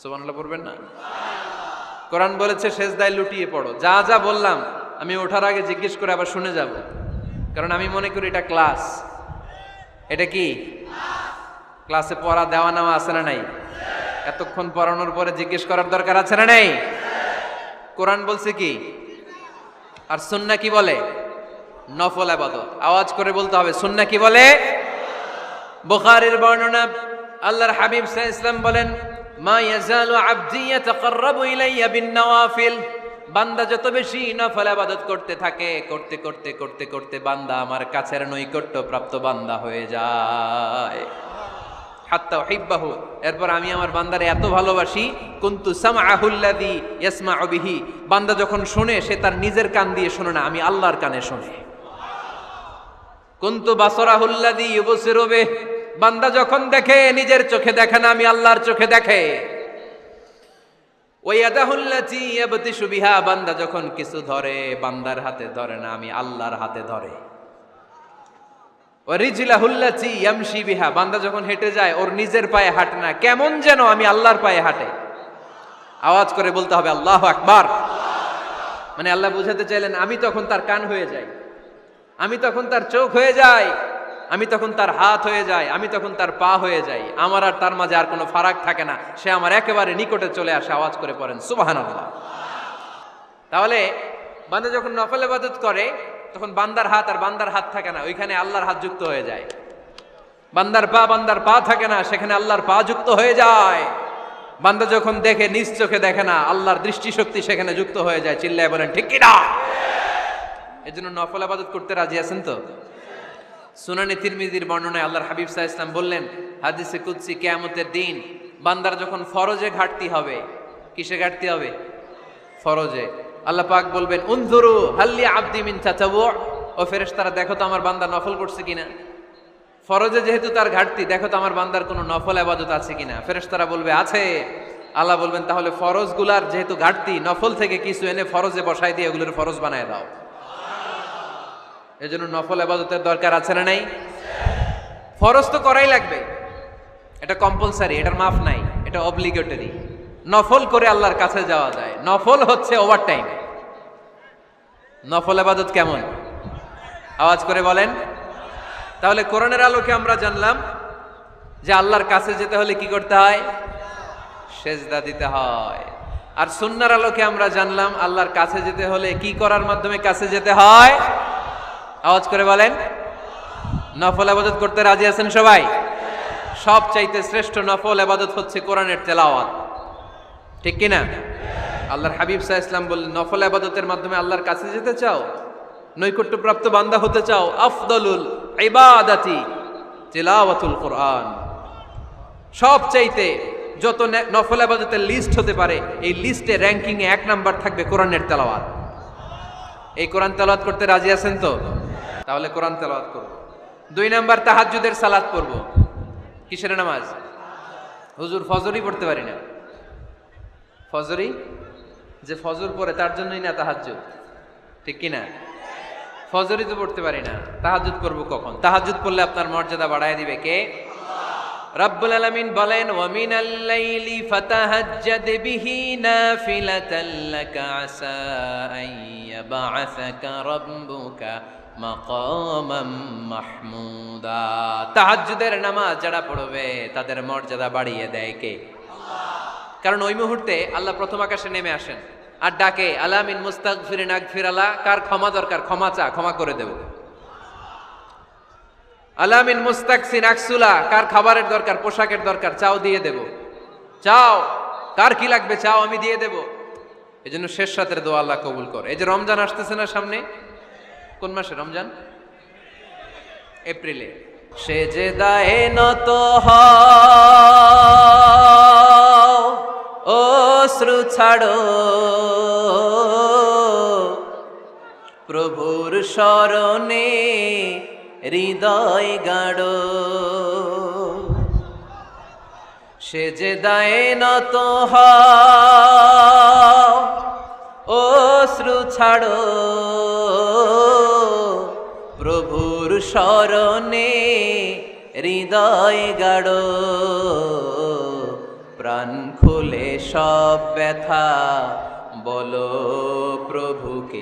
সুবহানাল্লাহ পড়বেন না? কোরআন বলেছে সেজদায় লুটিয়ে পড়ো। যা যা বললাম আমি ওঠার আগে জিজ্ঞেস করে আবার শুনে যাব, কারণ আমি মনে করি এটা ক্লাস। এটা কি ক্লাসে পড়া দেওয়া নেওয়া আছে না নাই? এতক্ষণ পড়ানোর পরে জিজ্ঞেস করার দরকার আছে না নাই? কোরআন বলছে কি, আর সুন্নাহ কি বলে? নফল ইবাদত। আওয়াজ করে বলতে হবে, সুন্নাহ কি বলে? বুখারীর বর্ণনা, আল্লাহর হাবিব সাল্লাল্লাহু আলাইহি ওয়াসাল্লাম বলেন, মা ইয়াজালু আবদি ইয়াতাকাররাবু ইলাইয়া বিন-নওয়াফিল, বান্দা যত বেশি নফল ইবাদত করতে থাকে, করতে করতে করতে করতে বান্দা আমার কাছের নৈকট্য প্রাপ্ত বান্দা হয়ে যায়। হাত্তা উহিব্বাহু, এরপর আমি আমার বান্দারে এত ভালোবাসি, কুনতু সামআহুল্লাযী ইয়াসমাউ বিহি, বান্দা যখন শুনে সে তার নিজের কান দিয়ে শুনে না, আমি আল্লাহর কানে শুনে। কুনতু বাসরাহুল্লাযী ইউবসিরু বিহি, বান্দা যখন দেখে নিজের চোখে দেখে না, আমি আল্লাহর চোখে দেখে। ওয়ায়াদাহুল্লাতী ইয়াবতিশু বিহা, বান্দা যখন কিছু ধরে বান্দার হাতে ধরে না, আমি আল্লাহর হাতে ধরে। ওয়ারিজলাহুল্লাতী ইয়ামশি বিহা, বান্দা যখন হেঁটে যায় ওর নিজের পায়ে হাঁটে না, কেমন যেন আমি আল্লাহর পায়ে হাঁটে। আওয়াজ করে বলতে হবে আল্লাহু আকবার। মানে আল্লাহ বুঝাতে চাইলেন আমি তখন তার কান হয়ে যাই, আমি তখন তার চোখ হয়ে যাই, আমি তখন তার হাত হয়ে যাই, আমি তখন তার পা হয়ে যাই। আমার আর তার মাঝে আর কোনো ফারাক থাকে না, সে আমার একেবারে নিকটে চলে আসে। আওয়াজ করে পড়েন সুবহানাল্লাহ। তাহলে বান্দা যখন নফল ইবাদত করে তখন বান্দার হাত আর বান্দার হাত থাকে না, ওইখানে আল্লাহর হাত যুক্ত হয়ে যায়। বান্দার পা থাকে না, সেখানে আল্লাহর পা যুক্ত হয়ে যায়। বান্দা যখন দেখে নিজ চোখে দেখে না, আল্লাহর দৃষ্টিশক্তি সেখানে যুক্ত হয়ে যায়। চিল্লায় বলেন ঠিক কি না? এজন্য নফল ইবাদত করতে রাজি আছেন তো? সুনানে তিরমিজির বর্ণনায় আল্লাহর হাবিব সাল্লাল্লাহু আলাইহি ওয়াসাল্লাম বললেন, হাদিসে কুদসি, কিয়ামতের দিন বান্দার যখন ফরজে ঘাটতি হবে, কিসে ঘাটতি হবে? ফরজে। আল্লাহ পাক বলবেন, উনজুরু হাল্লি আবদি মিন তাতাওয়ু, ও ফেরেশতারা দেখো তো আমার বান্দা নফল করছে কিনা। ফরজে যেহেতু তার ঘাটতি, দেখো তো আমার বান্দার কোনো নফল ইবাদত আছে কিনা। ফেরেশতারা বলবে আছে। আল্লাহ বলবেন, তাহলে ফরজগুলার যেহেতু ঘাটতি, নফল থেকে কিছু এনে ফরজে বসাই দিয়ে এগুলোর ফরজ বানায় দাও। এজন্য নফল ইবাদতের দরকার আছে না নাই? ফরজ তো করাই লাগবে, এটা কম্পালসারি, এটার মাফ নাই, এটা অব্লিগেটরি। নফল করে আল্লাহর কাছে যাওয়া যায়, নফল হচ্ছে ওভারটাইম। নফল ইবাদত কেমন? আওয়াজ করে বলেন। তাহলে কোরআনের আলোকে আমরা জানলাম যে আল্লাহর কাছে যেতে হলে কি করতে হয়? সেজদা দিতে হয়। আর সুন্নাহর আলোকে আমরা জানলাম আল্লাহর কাছে যেতে হলে কি করার মাধ্যমে কাছে যেতে হয়? আওয়াজ করে বলেন। নফল ইবাদত করতে রাজি আছেন সবাই? সবচাইতে শ্রেষ্ঠ নফল ইবাদত হচ্ছে কোরআনের তেলাওয়াত, ঠিক কি না? আল্লাহর হাবিব সাল্লাল্লাহু আলাইহি ওয়াসাল্লাম বললেন, নফল ইবাদতের মাধ্যমে আল্লাহর কাছে যেতে চাও, নৈকট্যপ্রাপ্ত বান্দা হতে চাও, আফদলুল ইবাদাতি তিলাওয়াতুল কোরআন। সবচাইতে যত নফল ইবাদতের লিস্ট হতে পারে, এই লিস্টে র্যাঙ্কিং এ 1 নাম্বার থাকবে কোরআনের তেলাওয়াত। এই কোরআন তেলাওয়াত করতে রাজি আছেন তো? তাহলে কোরআন তেলাওয়াত করব। 2 নাম্বার তাহাজ্জুদের সালাত পড়ব। কিসের নামাজ? হুজুর ফজরই পড়তে পারি না। ফজরই যে ফজর পড়ে তার জন্যই না তাহাজ্জুদ, ঠিক কি না? ফজরই তো পড়তে পারি না, তাহাজ্জুদ করব কখন? তাহাজ্জুদ পড়লে আপনার মর্যাদা বাড়ায় দিবে কে? রব্বুল আলামিন বলেন, ওয়া মিনাল লাইলি ফাতাহাজ্জাদ বিহি নাফিলাতাল লাকা আসা আইয়াবআসাকা রাব্বুকা মাকামাম মাহমুদা। তাহাজ্জুদের নামাজ যারা পড়বে তাদের মর্যাদা বাড়িয়ে দেয় কে? আল্লাহ। কারণ ওই মুহূর্তে আল্লাহ প্রথম আকাশে নেমে আসেন আর ডাকে, আলা মিন মুস্তাগফিরিন আগফিরালা, কার ক্ষমা দরকার ক্ষমা চা, ক্ষমা করে দেব। আলা মিন মুস্তাকসিন আকসুলা, কার খাবারের দরকার পোশাকের দরকার চাও দিয়ে দেব। চাও, কার কি লাগবে চাও আমি দিয়ে দেব। এজন্য শেষ রাতের দোয়া আল্লাহ কবুল করে। এই যে রমজান আসতেছে না সামনে, কোন মাসে রমজান? এপ্রিলে। সেজদায়ে নত হও, অশ্রু ছাড়ো, প্রভুর শরণে হৃদয় গাড়ো। সেজদায়ে নত হও, অশ্রু ছাড়ো, প্রভুর শরণে হৃদয় গাড়ো, প্রাণ খুলে সব ব্যথা বলো প্রভুকে।